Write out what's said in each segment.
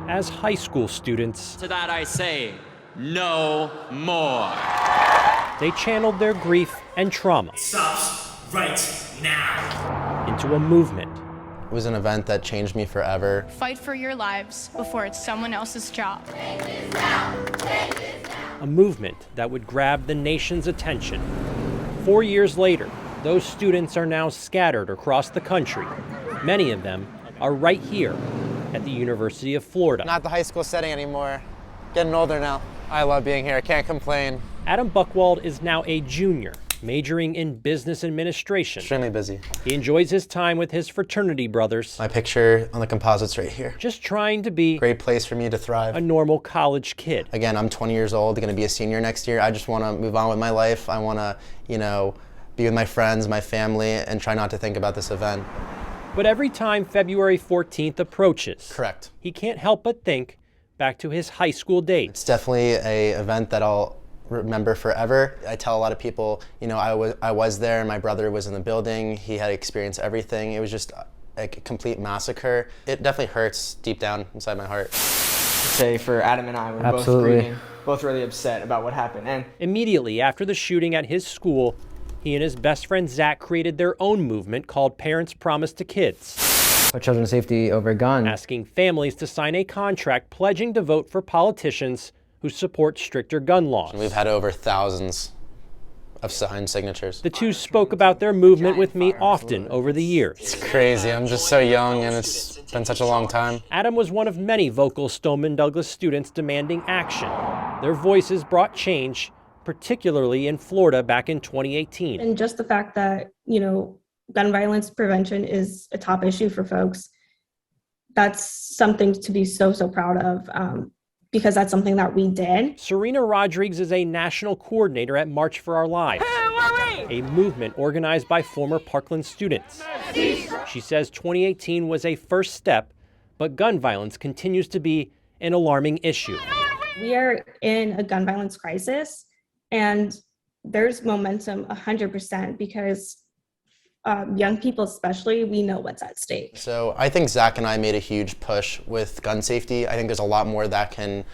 as high school students. To that I say, no more. They channeled their grief and trauma. It stops right now. Into a movement. It was an event that changed me forever. Fight for your lives before it's someone else's job. A movement that would grab the nation's attention. 4 years later, those students are now scattered across the country. Many of them are right here at the University of Florida. Not the high school setting anymore. Getting older now. I love being here, can't complain. Adam Buchwald is now a junior, majoring in business administration. Extremely busy. He enjoys his time with his fraternity brothers. My picture on the composites right here. Just trying to be Great place for me to thrive. a normal college kid. Again, I'm 20 years old, gonna be a senior next year. I just wanna move on with my life. I wanna, be with my friends, my family, and try not to think about this event. But every time February 14th approaches, Correct. he can't help but think back to his high school days. It's definitely an event that I'll remember forever. I tell a lot of people, I was there and my brother was in the building. He had experienced everything. It was just a complete massacre. It definitely hurts deep down inside my heart. Say for Adam and I, we're both grieving, both really upset about what happened. And immediately after the shooting at his school, he and his best friend Zach created their own movement called Parents Promise to Kids. Put children's safety over guns. Asking families to sign a contract pledging to vote for politicians who support stricter gun laws. We've had over thousands of signed signatures. The two spoke about their movement with me often over the years. It's crazy, I'm just so young and it's been such a long time. Adam was one of many vocal Stoneman Douglas students demanding action. Their voices brought change, particularly in Florida back in 2018. And just the fact that, gun violence prevention is a top issue for folks, that's something to be so proud of, because that's something that we did. Serena Rodriguez is a national coordinator at March for Our Lives, a movement organized by former Parkland students. She says 2018 was a first step, but gun violence continues to be an alarming issue. We are in a gun violence crisis. And there's momentum 100% because young people especially, we know what's at stake. So I think Zach and I made a huge push with gun safety. I think there's a lot more that can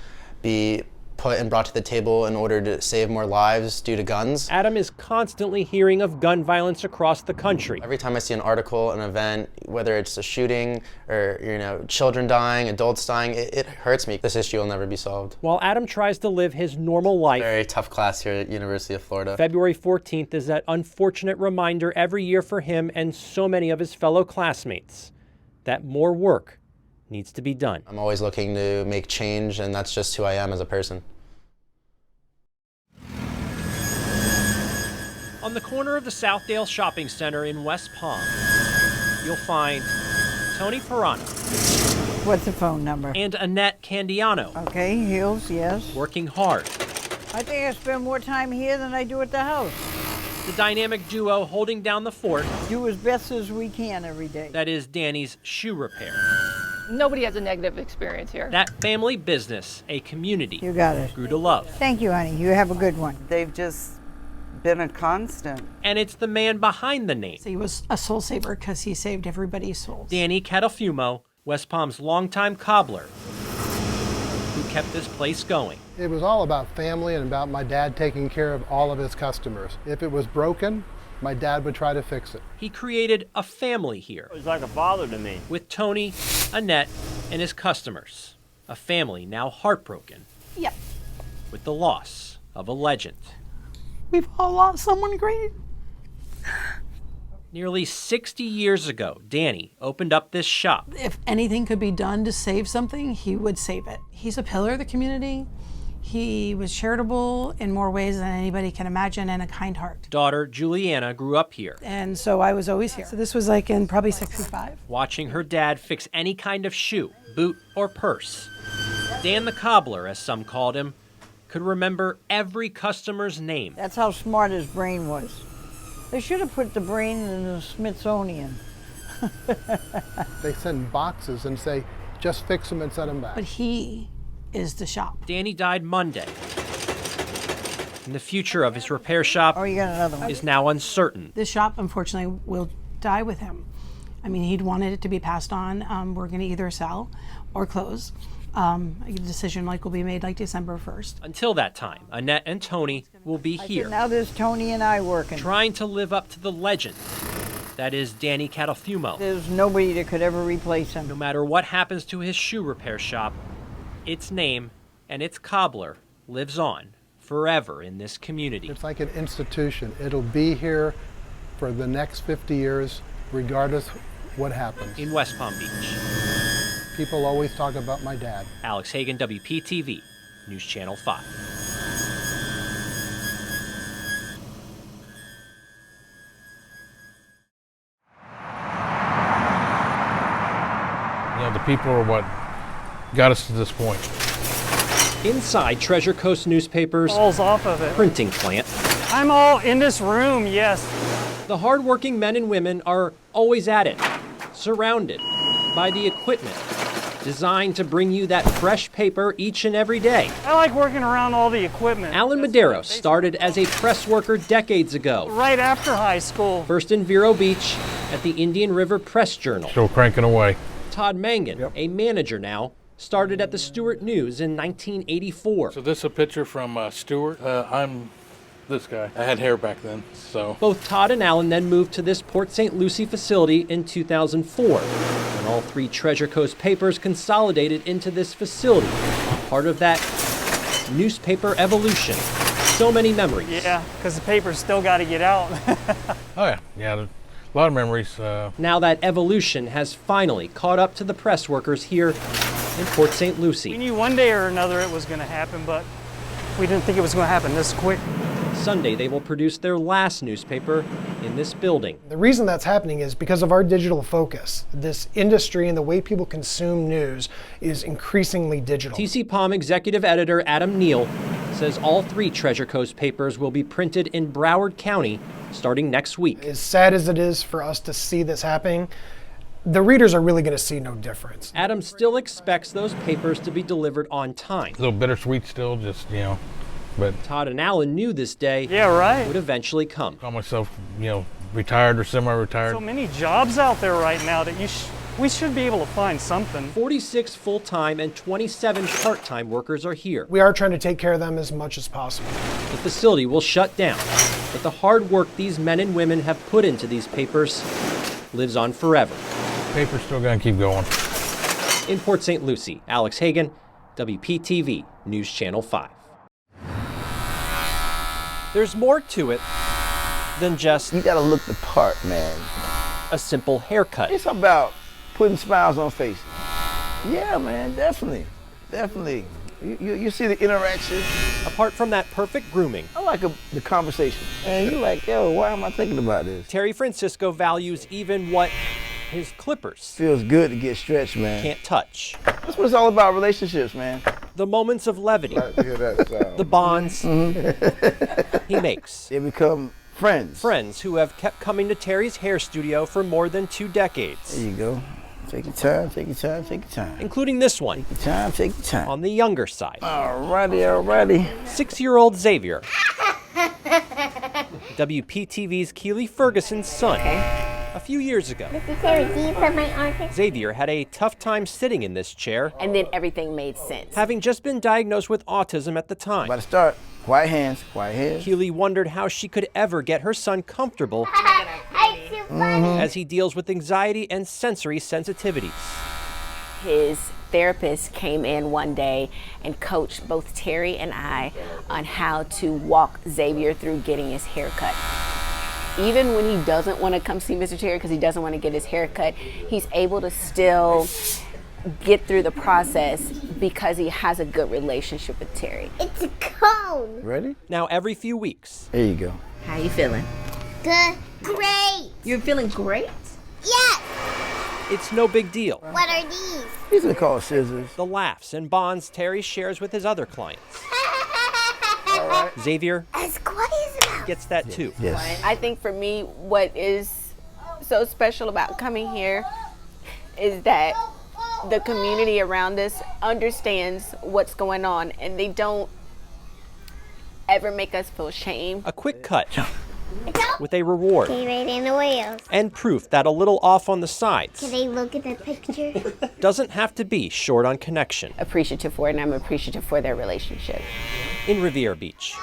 be put and brought to the table in order to save more lives due to guns. Adam is constantly hearing of gun violence across the country. Every time I see an article, an event, whether it's a shooting or children dying, adults dying, it hurts me. This issue will never be solved. While Adam tries to live his normal life, very tough class here at University of Florida. February 14th is that unfortunate reminder every year for him and so many of his fellow classmates that more work needs to be done. I'm always looking to make change, and that's just who I am as a person. On the corner of the Southdale Shopping Center in West Palm, you'll find Tony Pirano. What's the phone number? And Annette Candiano. Okay, Hills, yes. Working hard. I think I spend more time here than I do at the house. The dynamic duo holding down the fort. Do as best as we can every day. That is Danny's shoe repair. Nobody has a negative experience here. That family business, a community, you got it. Grew to love. Thank you, honey. You have a good one. They've just been a constant. And it's the man behind the name. He was a soul saver because he saved everybody's souls. Danny Catalfumo, West Palm's longtime cobbler, who kept this place going. It was all about family and about my dad taking care of all of his customers. If it was broken, my dad would try to fix it. He created a family here. It was like a father to me. With Tony, Annette, and his customers. A family now heartbroken. Yep. With the loss of a legend. We've all lost someone great. Nearly 60 years ago, Danny opened up this shop. If anything could be done to save something, he would save it. He's a pillar of the community. He was charitable in more ways than anybody can imagine, and a kind heart. Daughter Juliana grew up here. And so I was always here. So this was like in probably 65. Watching her dad fix any kind of shoe, boot, or purse. Dan the cobbler, as some called him, could remember every customer's name. That's how smart his brain was. They should have put the brain in the Smithsonian. They send boxes and say, just fix them and send them back. But he is the shop. Danny died Monday. And the future of his repair shop you got another one. Is now uncertain. This shop, unfortunately, will die with him. I mean, he'd wanted it to be passed on. We're going to either sell or close. A decision will be made December 1st. Until that time, Annette and Tony will be here. Now there's Tony and I working. Trying to live up to the legend that is Danny Catalfumo. There's nobody that could ever replace him. No matter what happens to his shoe repair shop, its name and its cobbler lives on forever in this community. It's like an institution. It'll be here for the next 50 years, regardless what happens. In West Palm Beach. People always talk about my dad. Alex Hagan, WPTV, News Channel 5. The people are what got us to this point. Inside Treasure Coast Newspaper's falls off of it. Printing plant. I'm all in this room, yes. The hardworking men and women are always at it, surrounded by the equipment designed to bring you that fresh paper each and every day. I like working around all the equipment. Alan Madero started as a press worker decades ago. Right after high school. First in Vero Beach at the Indian River Press Journal. Still cranking away. Todd Mangan, a manager now, started at the Stewart News in 1984. So this is a picture from Stewart. I'm this guy. I had hair back then, so. Both Todd and Alan then moved to this Port St. Lucie facility in 2004, and all three Treasure Coast papers consolidated into this facility, part of that newspaper evolution. So many memories. Yeah, because the paper's still got to get out. Oh yeah, a lot of memories. Now that evolution has finally caught up to the press workers here in Port St. Lucie. We knew one day or another it was going to happen, but we didn't think it was going to happen this quick. Sunday, they will produce their last newspaper in this building. The reason that's happening is because of our digital focus. This industry and the way people consume news is increasingly digital. TC Palm executive editor Adam Neal says all three Treasure Coast papers will be printed in Broward County starting next week. As sad as it is for us to see this happening, the readers are really going to see no difference. Adam still expects those papers to be delivered on time. A little bittersweet still, just, but. Todd and Alan knew this day would eventually come. Call myself, retired or semi-retired. So many jobs out there right now that we should be able to find something. 46 full-time and 27 part-time workers are here. We are trying to take care of them as much as possible. The facility will shut down, but the hard work these men and women have put into these papers lives on forever. Paper's still gonna keep going. In Port St. Lucie, Alex Hagan, WPTV, News Channel 5. There's more to it than just... You gotta look the part, man. A simple haircut. It's about putting smiles on faces. Yeah, man, definitely. Definitely. You see the interaction. Apart from that perfect grooming. I like the conversation. And you're like, yo, why am I thinking about this? Terry Francisco values even what his clippers feels good to get stretched, man. Can't touch. That's what it's all about, relationships, man. The moments of levity. The bonds he makes. They become friends. Friends who have kept coming to Terry's hair studio for more than 2 decades. There you go. Take your time, take your time, take your time. Including this one. Take your time, take your time. On the younger side. Alrighty, alrighty. 6-year-old Xavier. WPTV's Keely Ferguson's son. A few years ago, Mr. Terry, do you put my arm? Xavier had a tough time sitting in this chair. And then everything made sense. Having just been diagnosed with autism at the time. About to start. Quiet hands, quiet hands. Keely wondered how she could ever get her son comfortable as he deals with anxiety and sensory sensitivities. His therapist came in one day and coached both Terry and I on how to walk Xavier through getting his hair cut. Even when he doesn't want to come see Mr. Terry because he doesn't want to get his hair cut, he's able to still get through the process because he has a good relationship with Terry. It's a cone. Ready? Now every few weeks. There you go. How you feeling? Good. Great. You're feeling great? Yes. It's no big deal. What are these? These are called scissors. The laughs and bonds Terry shares with his other clients. All right. Xavier as quiet as gets that too. Yes. I think for me, what is so special about coming here is that the community around us understands what's going on and they don't ever make us feel shame. A quick cut with a reward Rating the wheels. and proof that a little off on the sides Can I look at the picture? doesn't have to be short on connection. Appreciative for it, and I'm appreciative for their relationship. In Riviera Beach,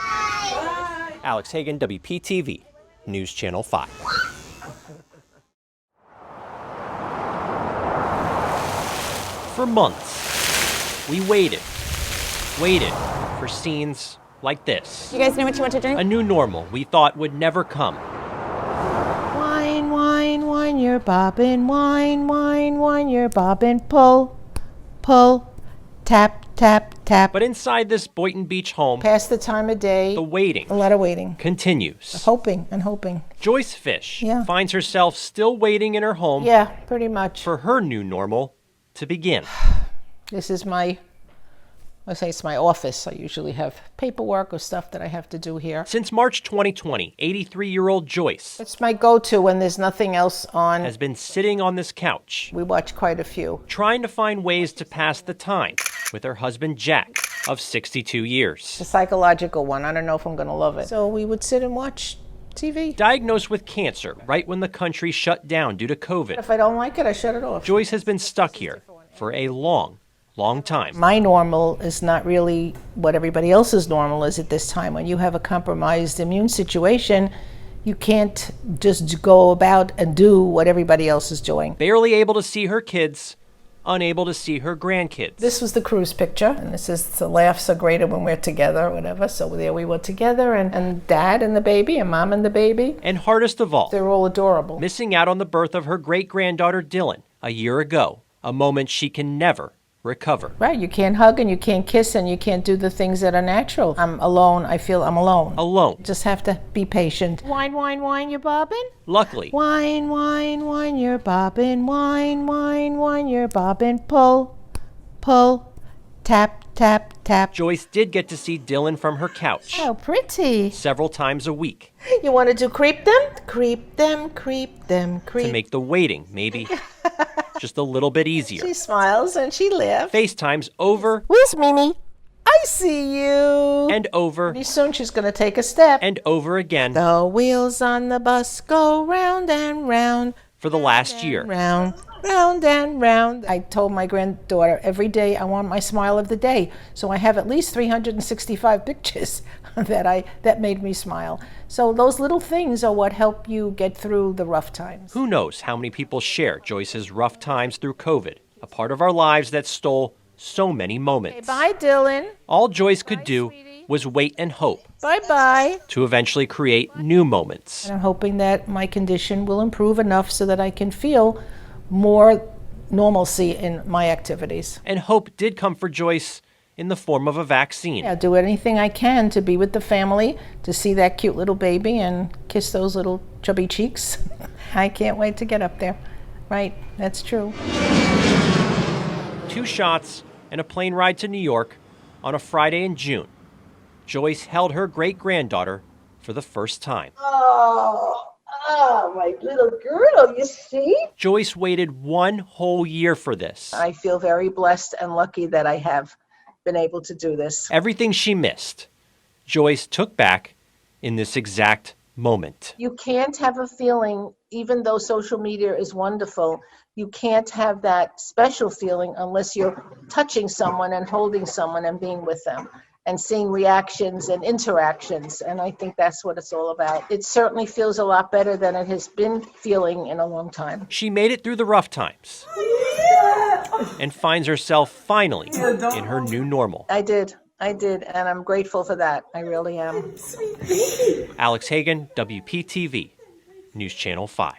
Alex Hagan, WPTV, News Channel 5. For months, we waited for scenes like this. You guys know what you want to drink? A new normal we thought would never come. Wine, wine, wine, you're bobbing. Wine, wine, wine, you're bobbing. Pull, pull, tap, tap, tap. But inside this Boynton Beach home, Past the time of day. the waiting A lot of waiting. continues. Hoping and hoping. Joyce Fish Yeah. finds herself still waiting in her home Yeah, pretty much. for her new normal to begin. This is it's my office. I usually have paperwork or stuff that I have to do here. Since March 2020, 83-year-old Joyce It's my go-to when there's nothing else on. has been sitting on this couch, We watch quite a few. trying to find ways to pass the time with her husband Jack, of 62 years. The psychological one. I don't know if I'm going to love it. So we would sit and watch TV. Diagnosed with cancer right when the country shut down due to COVID, If I don't like it, I shut it off. Joyce has been stuck here for a long time. My normal is not really what everybody else's normal is at this time. When you have a compromised immune situation, you can't just go about and do what everybody else is doing. Barely able to see her kids, unable to see her grandkids. This was the cruise picture, and this is the laughs are greater when we're together or whatever. So there we were together, and Dad and the baby, and Mom and the baby. And hardest of all, They're all adorable. missing out on the birth of her great-granddaughter Dylan a year ago, a moment she can never recover. Right, you can't hug and you can't kiss and you can't do the things that are natural. I'm alone. I feel I'm alone. Alone. Just have to be patient. Wine, wine, wine, you're bobbing? Luckily, Wine, wine, wine, you're bobbing. Wine, wine, wine, you're bobbing. Pull, pull, tap, tap, tap. Joyce did get to see Dylan from her couch How pretty. several times a week You want to do creep them? Creep them, creep them, creep. to make the waiting maybe just a little bit easier. She smiles and she laughs. FaceTimes over Where's Mimi? I see you. and over Pretty soon she's going to take a step. and over again The wheels on the bus go round and round. for the last year. Round, round and round. I told my granddaughter every day I want my smile of the day. So I have at least 365 pictures that made me smile. So those little things are what help you get through the rough times. Who knows how many people share Joyce's rough times through COVID, a part of our lives that stole so many moments. Bye, Dylan. All Joyce could do was wait and hope Bye-bye. to eventually create new moments. And I'm hoping that my condition will improve enough so that I can feel more normalcy in my activities. And hope did come for Joyce in the form of a vaccine. I'll do anything I can to be with the family, to see that cute little baby and kiss those little chubby cheeks. I can't wait to get up there. Right, that's true. 2 shots and a plane ride to New York on a Friday in June. Joyce held her great-granddaughter for the first time. Oh, my little girl, you see? Joyce waited 1 whole year for this. I feel very blessed and lucky that I have been able to do this. Everything she missed, Joyce took back in this exact moment. You can't have a feeling, even though social media is wonderful, you can't have that special feeling unless you're touching someone and holding someone and being with them and seeing reactions and interactions. And I think that's what it's all about. It certainly feels a lot better than it has been feeling in a long time. She made it through the rough times and finds herself finally in her new normal. I did, and I'm grateful for that. I really am. Alex Hagan, WPTV, News Channel 5.